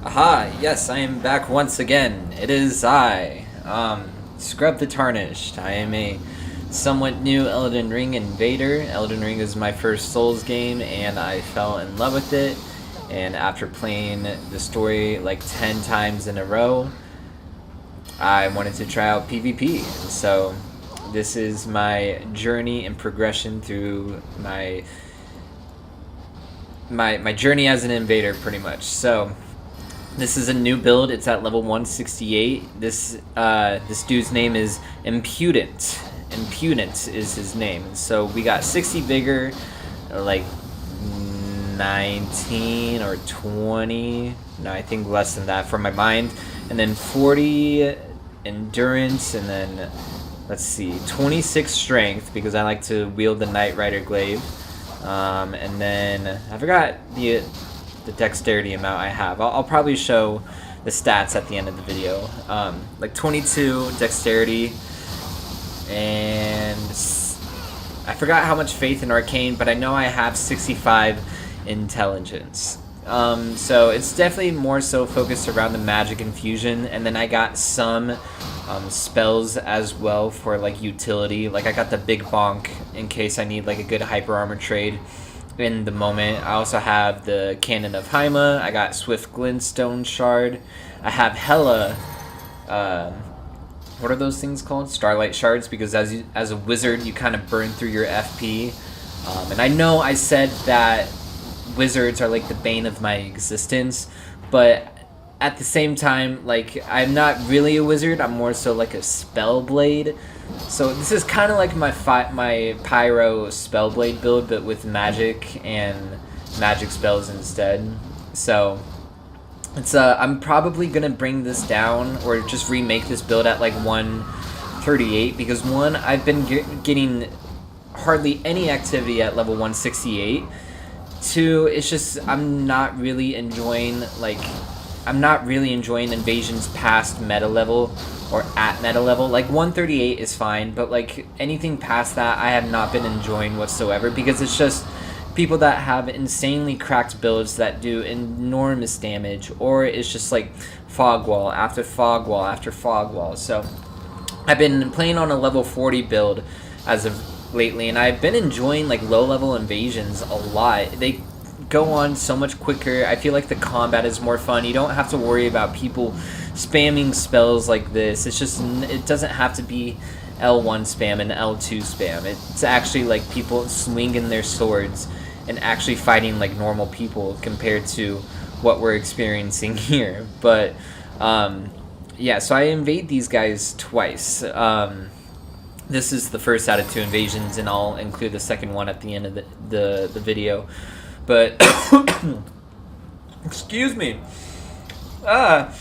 Aha, yes, I am back once again. It is I, Scrub the Tarnished. I am a somewhat new Elden Ring invader. Elden Ring is my first Souls game, and I fell in love with it. And after playing the story like 10 times in a row, I wanted to try out PvP. So, this is my journey and progression through my journey as an invader, pretty much. So, this is a new build. It's at level 168. This dude's name is Impudent. Impudent is his name. So we got 60 Vigor, like 19 or 20. No, I think less than that for my mind. And then 40 Endurance, and then let's see, 26 Strength because I like to wield the Knight Rider glaive. And then I forgot the Dexterity amount I have. I'll probably show the stats at the end of the video. Like 22 Dexterity, and I forgot how much Faith in Arcane, but I know I have 65 Intelligence. So it's definitely more so focused around the magic infusion, and then I got some spells as well for like utility. Like I got the Big Bonk in case I need like a good hyper armor trade in the moment. I also have the Cannon of Haima. I got Swift Glintstone Shard. I have hella what are those things called? Starlight Shards, because as a wizard you kind of burn through your FP. And I know I said that wizards are like the bane of my existence, but at the same time, like, I'm not really a wizard. I'm more so like a Spellblade. So this is kind of like my Pyro Spellblade build, but with magic and magic spells instead. So it's I'm probably gonna bring this down or just remake this build at like 138, because one, I've been getting hardly any activity at level 168. Two, it's just I'm not really enjoying invasions past meta level or at meta level. Like 138 is fine, but like anything past that I have not been enjoying whatsoever, because it's just people that have insanely cracked builds that do enormous damage, or it's just like fog wall after fog wall after fog wall. So I've been playing on a level 40 build as of lately, and I've been enjoying like low level invasions a lot. They go on so much quicker. I feel like the combat is more fun. You don't have to worry about people spamming spells like this. It's just, it doesn't have to be L1 spam and L2 spam. It's actually like people swinging their swords and actually fighting like normal people compared to what we're experiencing here. But yeah, so I invade these guys twice. This is the first out of 2 invasions, and I'll include the second one at the end of the video. But excuse me. That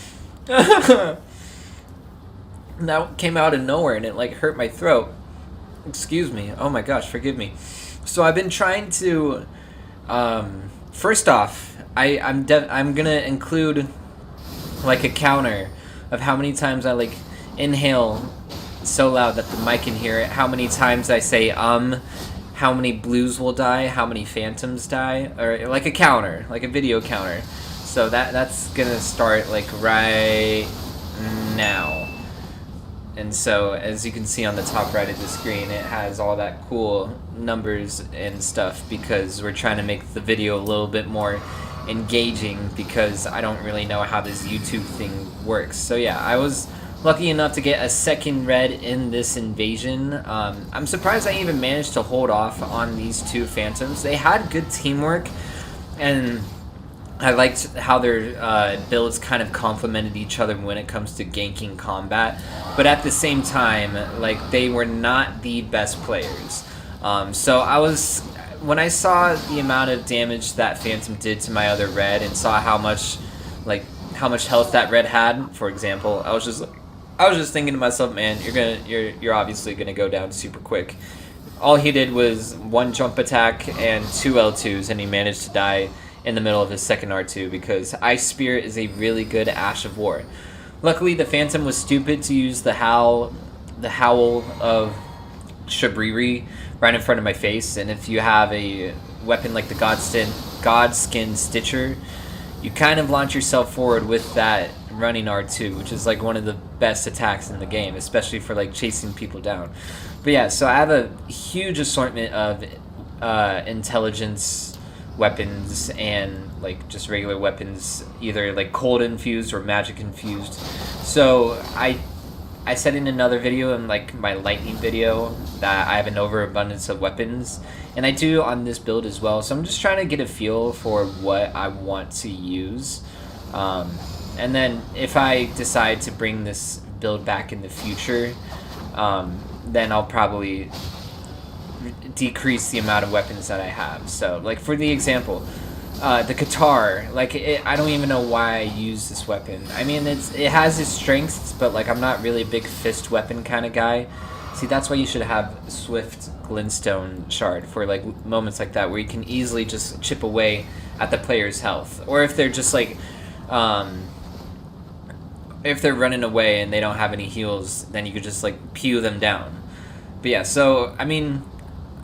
came out of nowhere and it like hurt my throat. Excuse me. Oh my gosh, forgive me. So I've been trying to first off, I'm gonna include like a counter of how many times I like inhale so loud that the mic can hear it, how many times I say how many blues will die, how many phantoms die, or like a counter, like a video counter. So that's gonna start like right now. And so as you can see on the top right of the screen, it has all that cool numbers and stuff, because we're trying to make the video a little bit more engaging, because I don't really know how this YouTube thing works. So yeah, I was lucky enough to get a second red in this invasion. I'm surprised I even managed to hold off on these 2 phantoms. They had good teamwork, and I liked how their builds kind of complemented each other when it comes to ganking combat. But at the same time, like, they were not the best players. So when I saw the amount of damage that phantom did to my other red, and saw how much health that red had, for example, I was just thinking to myself, man, you're obviously gonna go down super quick. All he did was 1 jump attack and 2 L2s, and he managed to die in the middle of his second R2, because Ice Spirit is a really good Ash of War. Luckily, the Phantom was stupid to use the howl of Shabriri right in front of my face, and if you have a weapon like the Godskin Stitcher, you kind of launch yourself forward with that running R2, which is like one of the best attacks in the game, especially for like chasing people down. But yeah, so I have a huge assortment of intelligence weapons and like just regular weapons, either like cold infused or magic infused. So I said in another video, in like my lightning video, that I have an overabundance of weapons, and I do on this build as well. So I'm just trying to get a feel for what I want to use, and then if I decide to bring this build back in the future, then I'll probably decrease the amount of weapons that I have. So like for the example, the guitar, like I don't even know why I use this weapon. I mean, it has its strengths, but like I'm not really a big fist weapon kind of guy. See, that's why you should have Swift Glintstone Shard for like moments like that, where you can easily just chip away at the player's health, or if they're just like if they're running away and they don't have any heals, then you could just like pew them down. But yeah, so I mean,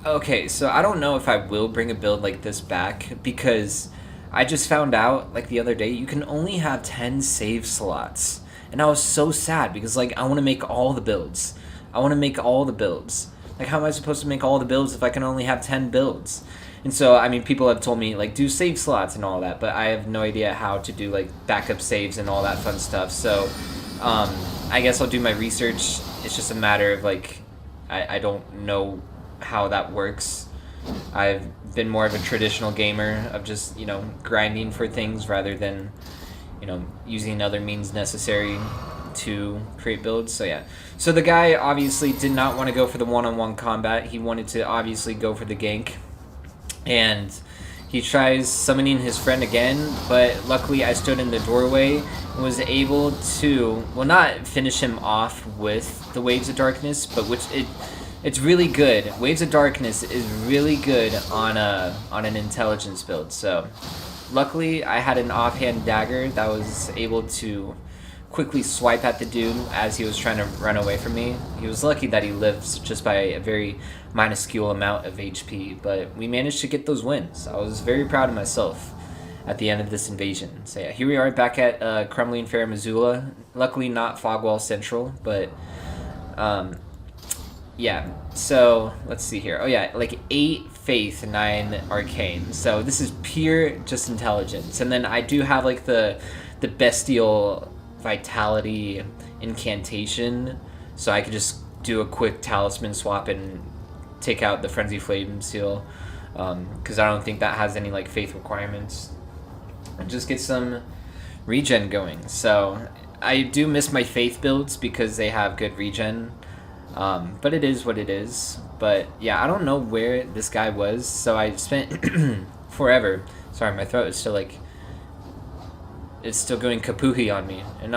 okay, so I don't know if I will bring a build like this back, because I just found out like the other day you can only have 10 save slots, and I was so sad because like I want to make all the builds. Like, how am I supposed to make all the builds if I can only have 10 builds? And so, I mean, people have told me like do save slots and all that, but I have no idea how to do like backup saves and all that fun stuff. So I guess I'll do my research. It's just a matter of like I don't know how that works. I've been more of a traditional gamer of just, you know, grinding for things rather than, you know, using other means necessary to create builds. So yeah, so the guy obviously did not want to go for the one-on-one combat. He wanted to obviously go for the gank, and he tries summoning his friend again, but luckily I stood in the doorway and was able to, well, not finish him off with the Waves of Darkness, but it's really good. Waves of Darkness is really good on an intelligence build. So luckily I had an offhand dagger that was able to quickly swipe at the dude as he was trying to run away from me. He was lucky that he lived just by a very minuscule amount of HP, but we managed to get those wins. I was very proud of myself at the end of this invasion. So yeah, here we are back at Crumbling Fair, Missoula. Luckily not Fogwall Central, but yeah, so let's see here. Oh yeah, like 8 Faith, 9 Arcane. So this is pure just intelligence. And then I do have like the Bestial Vitality Incantation, so I could just do a quick talisman swap and take out the Frenzy Flame Seal, because I don't think that has any like faith requirements, and just get some regen going. So I do miss my faith builds because they have good regen, but it is what it is. But yeah, I don't know where this guy was, so I spent forever. Sorry, my throat is still like, it's still going kapuhi on me, and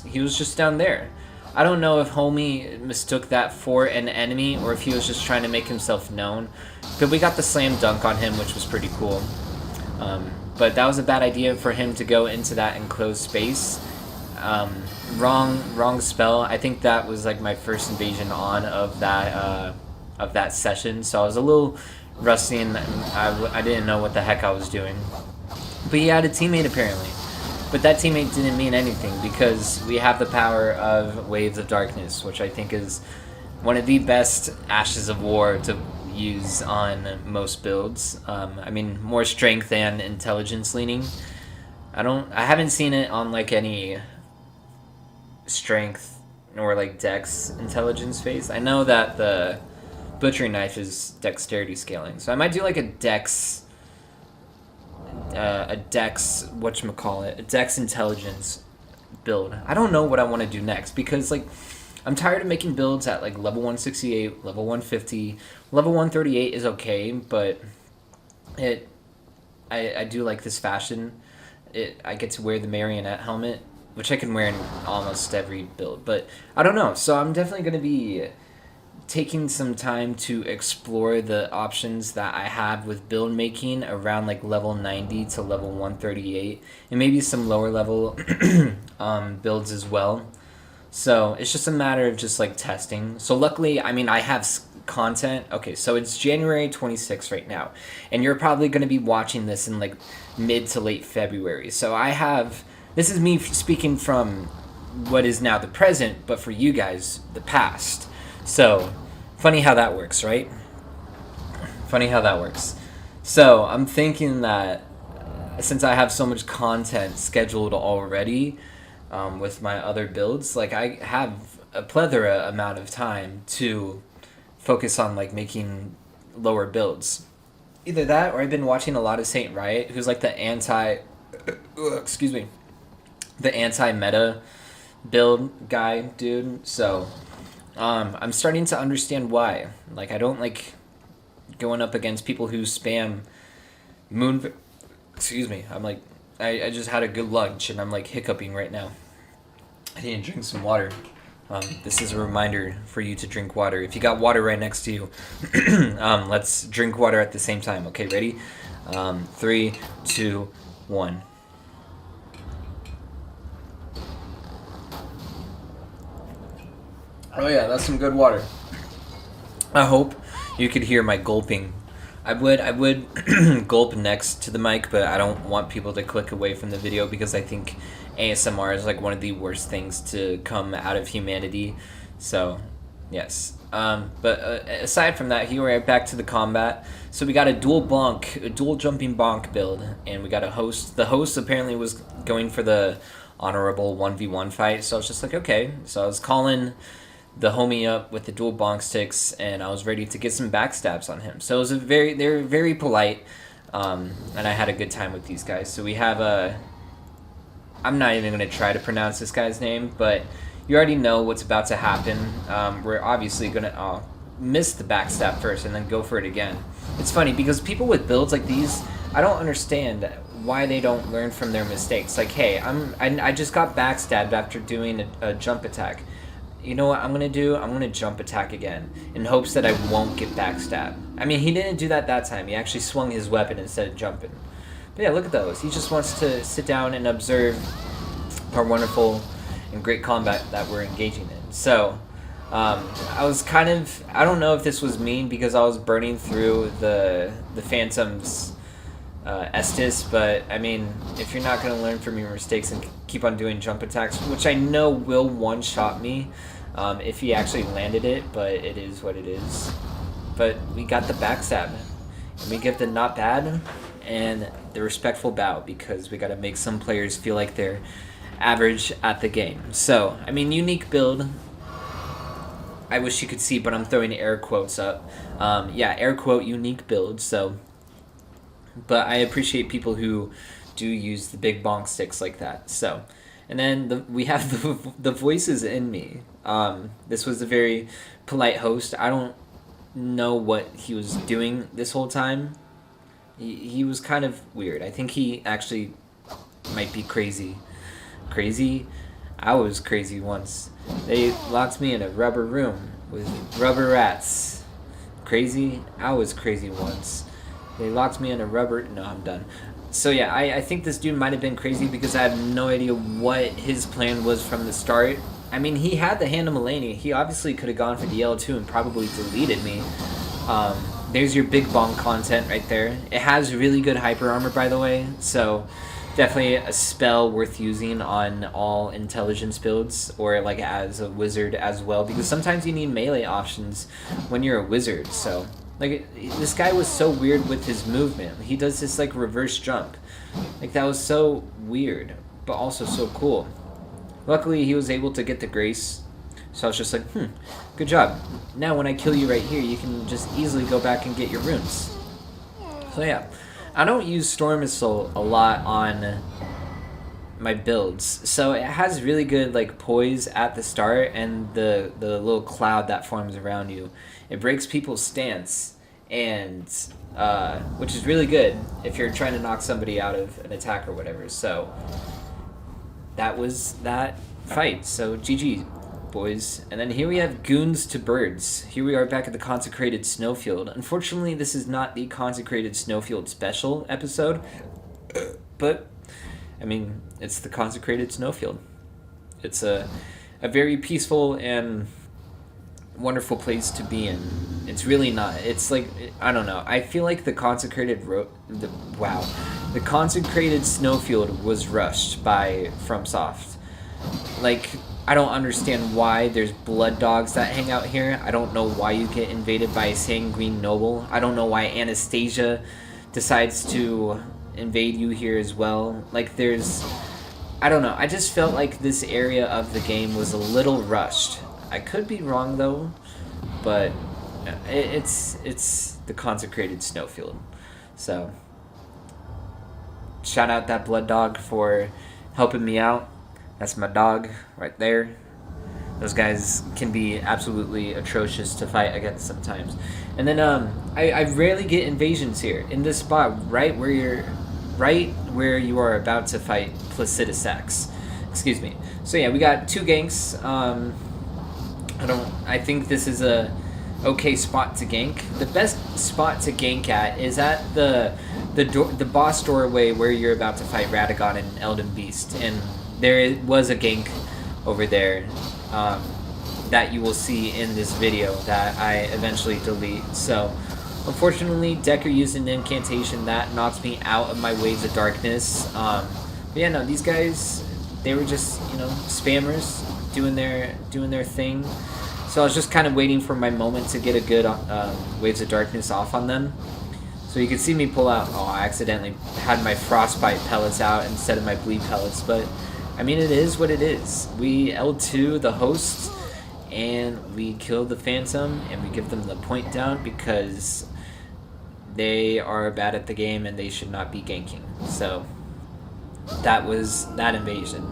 he was just down there. I don't know if homie mistook that for an enemy or if he was just trying to make himself known, but we got the slam dunk on him, which was pretty cool. But that was a bad idea for him to go into that enclosed space. Wrong spell. I think that was like my first invasion on of that session, so I was a little rusty and I didn't know what the heck I was doing. But he had a teammate apparently. But that teammate didn't mean anything because we have the power of Waves of Darkness, which I think is one of the best Ashes of War to use on most builds. I mean, more strength than intelligence leaning. I haven't seen it on like any strength or like dex intelligence phase. I know that the butchering knife is dexterity scaling, so I might do like a dex intelligence build. I don't know what I want to do next because like I'm tired of making builds at like level 168, level 150, level 138 is okay, but I do like this fashion. I get to wear the marionette helmet, which I can wear in almost every build, but I don't know. So I'm definitely going to be taking some time to explore the options that I have with build making around like level 90 to level 138, and maybe some lower level builds as well. So it's just a matter of just like testing. So luckily, I mean, I have content. Okay, so it's January 26th right now, and you're probably going to be watching this in like mid to late February. So I have, this is me speaking from what is now the present, but for you guys, the past. So funny how that works, right? Funny how that works. So I'm thinking that since I have so much content scheduled already, with my other builds, like I have a plethora amount of time to focus on like making lower builds. Either that, or I've been watching a lot of Saint Riot, who's like the excuse me, the anti-meta build guy dude. So I'm starting to understand why. Like I don't like going up against people who spam moon. Excuse me. I'm like I just had a good lunch and I'm like hiccuping right now. I need to drink some water. This is a reminder for you to drink water. If you got water right next to you, let's drink water at the same time. Okay, ready? 3, 2, 1. Oh yeah, that's some good water. I hope you could hear my gulping. I would gulp next to the mic, but I don't want people to click away from the video because I think ASMR is like one of the worst things to come out of humanity. So, yes. But aside from that, here we're back to the combat. So we got a dual jumping bonk build, and we got a host. The host apparently was going for the honorable 1v1 fight, so I was just like, okay. So I was calling the homie up with the dual bonk sticks, and I was ready to get some backstabs on him. So it was they're very polite, and I had a good time with these guys. So we have I'm not even going to try to pronounce this guy's name, but you already know what's about to happen. We're obviously going to miss the backstab first and then go for it again. It's funny because people with builds like these, I don't understand why they don't learn from their mistakes. Like, hey, I just got backstabbed after doing a jump attack. You know what I'm going to do? I'm going to jump attack again in hopes that I won't get backstabbed. I mean, he didn't do that time. He actually swung his weapon instead of jumping. But yeah, look at those. He just wants to sit down and observe our wonderful and great combat that we're engaging in. So, I was kind of, I don't know if this was mean because I was burning through the Phantom's Estus, but I mean, if you're not going to learn from your mistakes and keep on doing jump attacks, which I know will one-shot me if he actually landed it, but it is what it is. But we got the backstab, and we give the not bad and the respectful bow because we got to make some players feel like they're average at the game. So, I mean, unique build. I wish you could see, but I'm throwing air quotes up. Yeah, air quote unique build. So, but I appreciate people who do use the big bonk sticks like that. So, and then we have the voices in me. This was a very polite host. I don't know what he was doing this whole time. He was kind of weird. I think he actually might be crazy. Crazy? I was crazy once. They locked me in a rubber room with rubber rats. Crazy? I was crazy once. They locked me in a rubber... No, I'm done. So yeah, I think this dude might have been crazy because I have no idea what his plan was from the start. I mean, he had the Hand of Mulaney. He obviously could have gone for the L2 and probably deleted me. There's your big bonk content right there. It has really good hyper armor, by the way, so definitely a spell worth using on all intelligence builds or like as a wizard as well, because sometimes you need melee options when you're a wizard. So like this guy was so weird with his movement. He does this like reverse jump. Like that was so weird, but also so cool. Luckily he was able to get the grace. So I was just like, good job. Now when I kill you right here, you can just easily go back and get your runes. So yeah, I don't use Storm Assault a lot on my builds. So it has really good like poise at the start, and the little cloud that forms around you. It breaks people's stance, and which is really good if you're trying to knock somebody out of an attack or whatever. So that was that fight. So GG. Boys. And then here we have Goons to Birds. Here we are back at the Consecrated Snowfield. Unfortunately, this is not the Consecrated Snowfield special episode, but, I mean, it's the Consecrated Snowfield. It's a a very peaceful and wonderful place to be in. It's really not. It's like, I don't know. I feel like the the consecrated snowfield was rushed by FromSoft. Like, I don't understand why there's blood dogs that hang out here. I don't know why you get invaded by a sanguine noble. I don't know why Anastasia decides to invade you here as well. Like, I don't know. I just felt like this area of the game was a little rushed. I could be wrong though, but it's the consecrated snowfield. So shout out that blood dog for helping me out. That's my dog right there. Those guys can be absolutely atrocious to fight against sometimes. And then I rarely get invasions here in this spot right where you are about to fight Placidusax. Excuse me. So yeah, we got 2 ganks. I think this is a okay spot to gank. The best spot to gank at is at the boss doorway where you're about to fight Radagon and Elden Beast, and there was a gank over there that you will see in this video that I eventually delete. So unfortunately, Decker used an incantation that knocks me out of my Waves of Darkness. But yeah, no, these guys, they were just, spammers doing their thing. So I was just kind of waiting for my moment to get a good Waves of Darkness off on them. So you can see me pull out. Oh, I accidentally had my Frostbite pellets out instead of my Bleed pellets. But I mean, it is what it is. We L2 the hosts, and we kill the Phantom, and we give them the point down because they are bad at the game and they should not be ganking. So that was that invasion,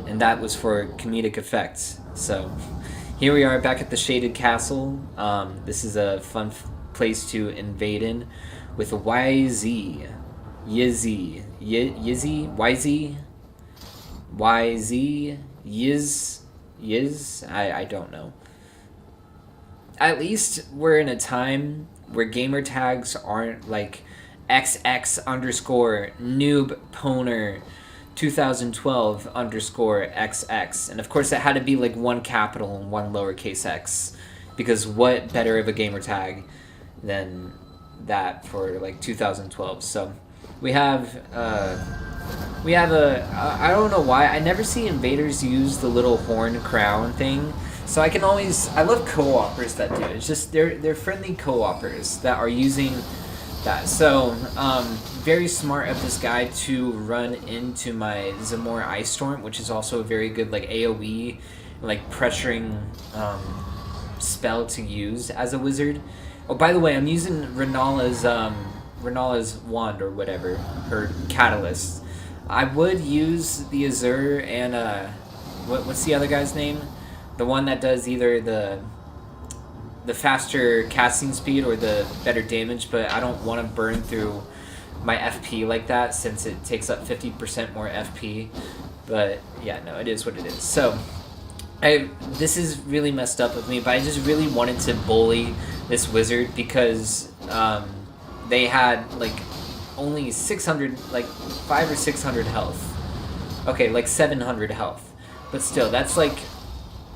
and that was for comedic effect. So here we are back at the Shaded Castle. This is a fun place to invade in with YZ, Yiz, I don't know. At least we're in a time where gamer tags aren't like XX underscore noob poner 2012 underscore XX. And of course it had to be like 1 capital and 1 lowercase x, because what better of a gamer tag than that for like 2012. So we have I don't know why I never see invaders use the little horn crown thing. So I love co-opers that do it. It's just they're friendly co-opers that are using that. So very smart of this guy to run into my Zamor Ice Storm, which is also a very good like AoE like pressuring spell to use as a wizard. Oh, by the way, I'm using Renala's wand or whatever, her catalyst. I would use the Azure and what's the other guy's name? The one that does either the faster casting speed or the better damage, but I don't want to burn through my FP like that since it takes up 50% more FP. But yeah, no, it is what it is. So this is really messed up with me, but I just really wanted to bully this wizard because they had like only 600, like 500 or 600 health. Okay, like 700 health, but still, that's like,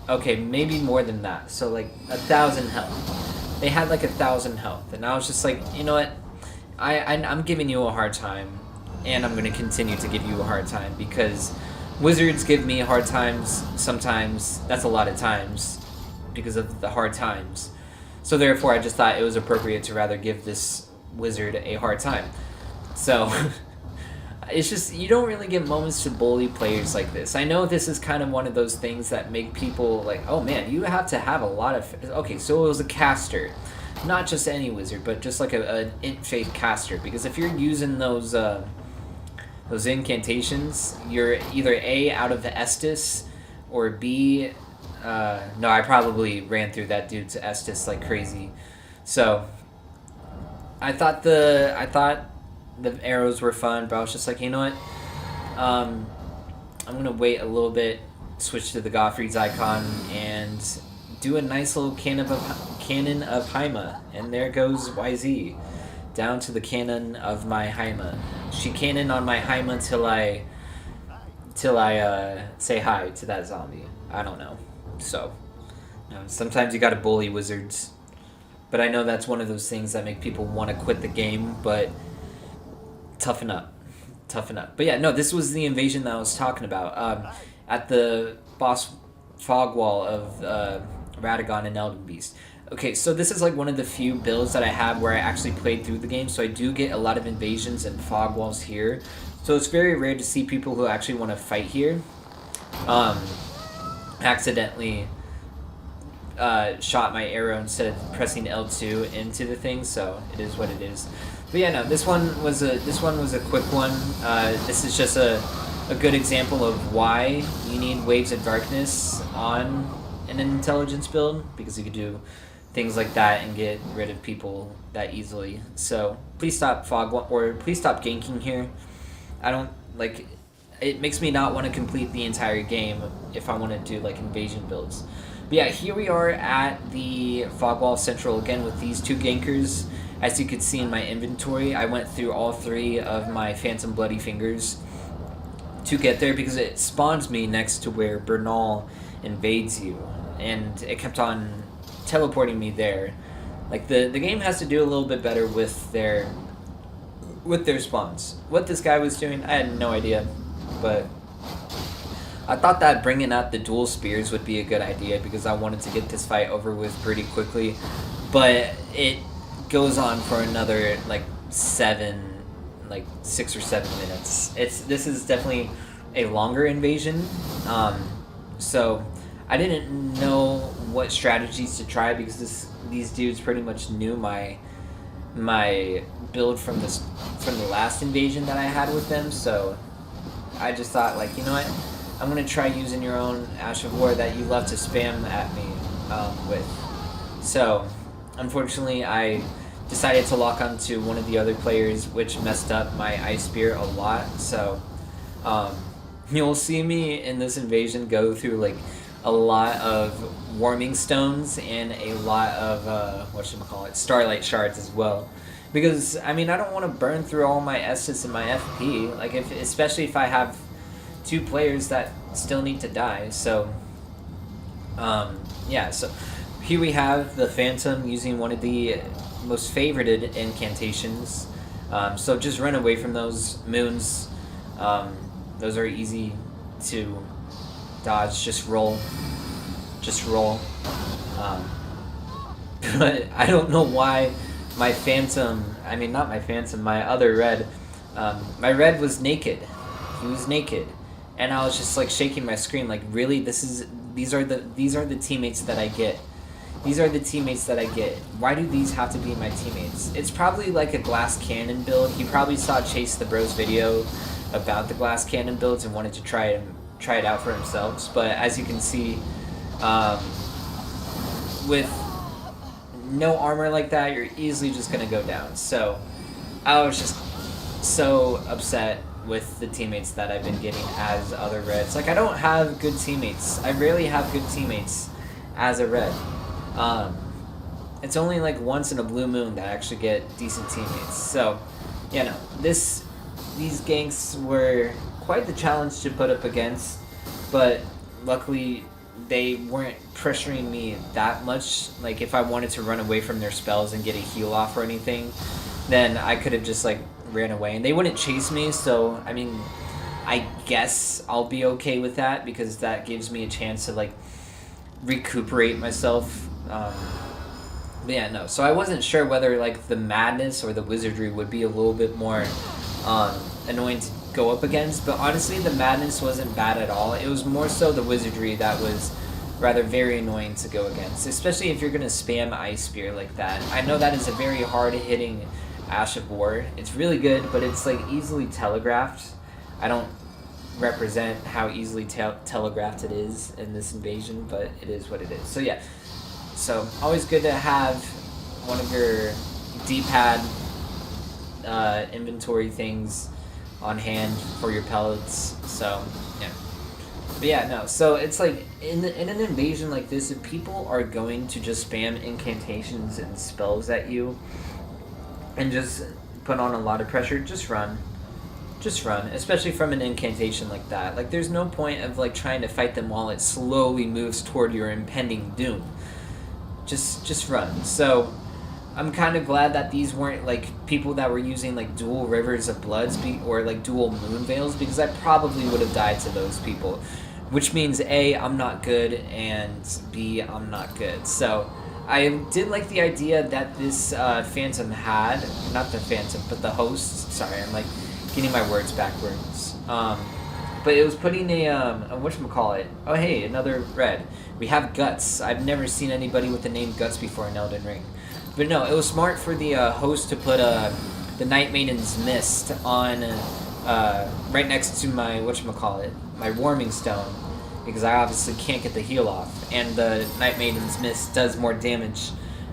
okay, maybe more than that. So like 1,000 health. They had like 1,000 health, and I was just like, you know what? I'm giving you a hard time, and I'm gonna continue to give you a hard time because wizards give me hard times sometimes. That's a lot of times because of the hard times. So therefore, I just thought it was appropriate to rather give this wizard a hard time. So it's just, you don't really get moments to bully players like this. I know this is kind of one of those things that make people like, oh man, you have to have a lot of... Okay, so it was a caster. Not just any wizard, but just like an int faith caster. Because if you're using those incantations, you're either A, out of the Estus, or B... no, I probably ran through that dude's Estus like crazy. So I thought the arrows were fun, but I was just like, you know what? I'm gonna wait a little bit, switch to the Gottfried's icon, and do a nice little cannon of Haima. And there goes YZ down to the cannon of my Haima. She cannon on my Haima till I say hi to that zombie. I don't know. So, sometimes you gotta bully wizards. But I know that's one of those things that make people want to quit the game, but toughen up. Toughen up. But yeah, no, this was the invasion that I was talking about. At the boss fog wall of Radagon and Elden Beast. Okay, so this is like one of the few builds that I have where I actually played through the game, so I do get a lot of invasions and fog walls here. So it's very rare to see people who actually want to fight here accidentally shot my arrow instead of pressing L2 into the thing, so it is what it is. But yeah, no, this one was a quick one. This is just a good example of why you need Waves of Darkness on an intelligence build, because you could do things like that and get rid of people that easily. So please stop please stop ganking here. I don't like. It makes me not want to complete the entire game if I want to do like invasion builds. But yeah, here we are at the Fogwall Central again with these two gankers. As you could see in my inventory, I went through all 3 of my Phantom Bloody Fingers to get there because it spawns me next to where Bernal invades you, and it kept on teleporting me there. Like the game has to do a little bit better with their spawns. What this guy was doing, I had no idea, but I thought that bringing out the dual spears would be a good idea because I wanted to get this fight over with pretty quickly, but it goes on for another like 6 or 7 minutes. This is definitely a longer invasion, so I didn't know what strategies to try because these dudes pretty much knew my build from the last invasion that I had with them, so I just thought, like, you know what, I'm gonna try using your own Ash of War that you love to spam at me with. So unfortunately I decided to lock onto one of the other players, which messed up my Ice Spear a lot. So you'll see me in this invasion go through like a lot of Warming Stones and a lot of Starlight Shards as well. Because I mean, I don't want to burn through all my S's and my FP, like especially if I have 2 players that still need to die. So yeah, so here we have the Phantom using one of the most favorited incantations. So just run away from those moons. Those are easy to dodge. Just roll. But I don't know why my Phantom, my other red, my red was naked. He was naked. And I was just like shaking my screen, like, really? These are the teammates that I get. These are the teammates that I get. Why do these have to be my teammates? It's probably like a glass cannon build. He probably saw Chase the Bros video about the glass cannon builds and wanted to try it out for himself. But as you can see, with no armor like that, you're easily just gonna go down. So I was just so upset with the teammates that I've been getting as other reds. Like, I don't have good teammates. I rarely have good teammates as a red. It's only like once in a blue moon that I actually get decent teammates. So, yeah, no, these ganks were quite the challenge to put up against, but luckily they weren't pressuring me that much. Like, if I wanted to run away from their spells and get a heal off or anything, then I could have just like ran away, and they wouldn't chase me. So I mean, I guess I'll be okay with that because that gives me a chance to like recuperate myself. But yeah, no, so I wasn't sure whether like the madness or the wizardry would be a little bit more annoying to go up against, but honestly the madness wasn't bad at all. It was more so the wizardry that was rather very annoying to go against, especially if you're gonna spam Ice Spear like that. I know that is a very hard hitting Ash of War. It's really good, but it's like easily telegraphed. I don't represent how easily telegraphed it is in this invasion, but it is what it is. So yeah, so always good to have one of your D-pad inventory things on hand for your pellets. So yeah, but yeah, no, so it's like in an invasion like this, if people are going to just spam incantations and spells at you and just put on a lot of pressure, just run. just run, especially from an incantation like that. Like, there's no point of like trying to fight them while it slowly moves toward your impending doom. Just run. So I'm kind of glad that these weren't like people that were using like dual rivers of bloods or like dual moon veils, because I probably would have died to those people, which means A, I'm not good, and B, I'm not good. So I did like the idea that this Phantom had, not the Phantom, but the host. Sorry, I'm like getting my words backwards. But it was putting a whatchamacallit. Oh hey, another red. We have Guts. I've never seen anybody with the name Guts before in Elden Ring. But no, it was smart for the host to put the Night Maiden's Mist on right next to my whatchamacallit, my Warming Stone, because I obviously can't get the heal off, and the Night Maiden's Mist does more damage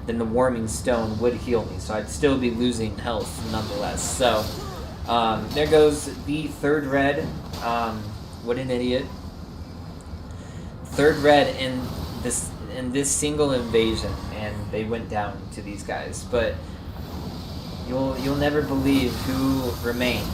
than the Warming Stone would heal me, so I'd still be losing health nonetheless. So there goes the third red. What an idiot. Third red in this single invasion, and they went down to these guys. But you'll never believe who remained.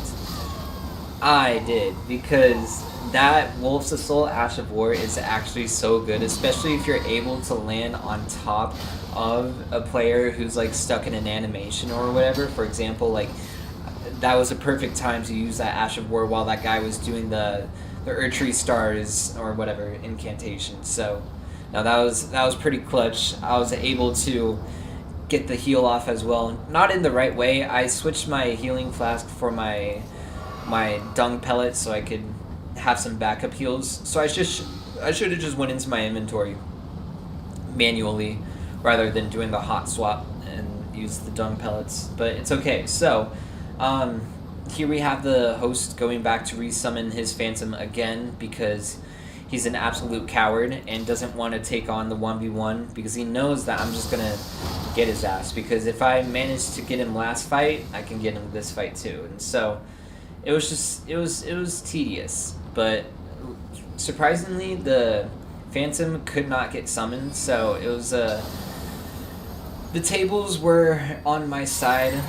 I did, because that Wolf's Assault Ash of War is actually so good, especially if you're able to land on top of a player who's like stuck in an animation or whatever. For example, like that was a perfect time to use that Ash of War while that guy was doing the Urtree Stars or whatever incantation. So now that was pretty clutch. I was able to get the heal off as well. Not in the right way. I switched my healing flask for my dung pellet so I could have some backup heals. So I should have just went into my inventory manually rather than doing the hot swap and use the dung pellets. But it's okay. So here we have the host going back to resummon his Phantom again, because he's an absolute coward and doesn't want to take on the 1v1, because he knows that I'm just gonna get his ass, because if I managed to get him last fight, I can get him this fight too. And so it was tedious, but surprisingly the Phantom could not get summoned, so it was the tables were on my side.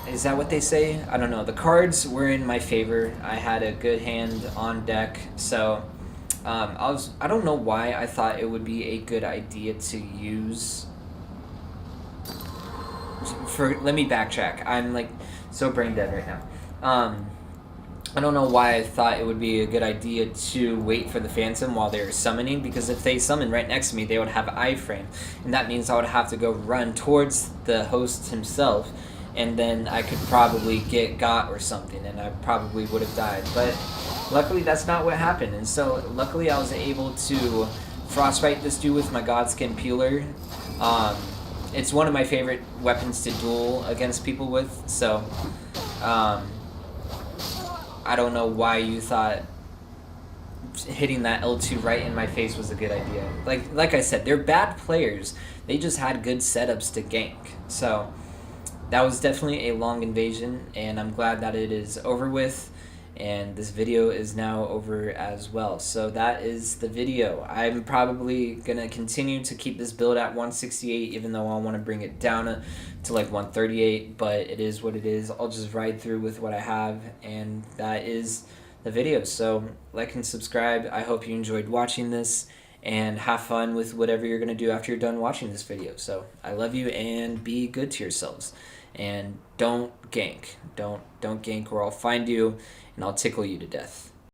Is that what they say? I don't know. The cards were in my favor. I had a good hand on deck, so I don't know why I thought it would be a good idea to use. Let me backtrack. I'm like so brain dead right now. I don't know why I thought it would be a good idea to wait for the Phantom while they were summoning, because if they summon right next to me, they would have iframe, and that means I would have to go run towards the host himself, and then I could probably get got or something, and I probably would have died. But luckily that's not what happened, and so luckily I was able to frostbite this dude with my Godskin Peeler. It's one of my favorite weapons to duel against people with, so I don't know why you thought hitting that L2 right in my face was a good idea. Like I said, they're bad players. They just had good setups to gank. So that was definitely a long invasion, and I'm glad that it is over with, and this video is now over as well. So that is the video. I'm probably gonna continue to keep this build at 168, even though I want to bring it down to like 138, but it is what it is. I'll just ride through with what I have, and that is the video. So like and subscribe. I hope you enjoyed watching this, and have fun with whatever you're gonna do after you're done watching this video. So I love you, and be good to yourselves, and don't gank. Don't gank, or I'll find you and I'll tickle you to death.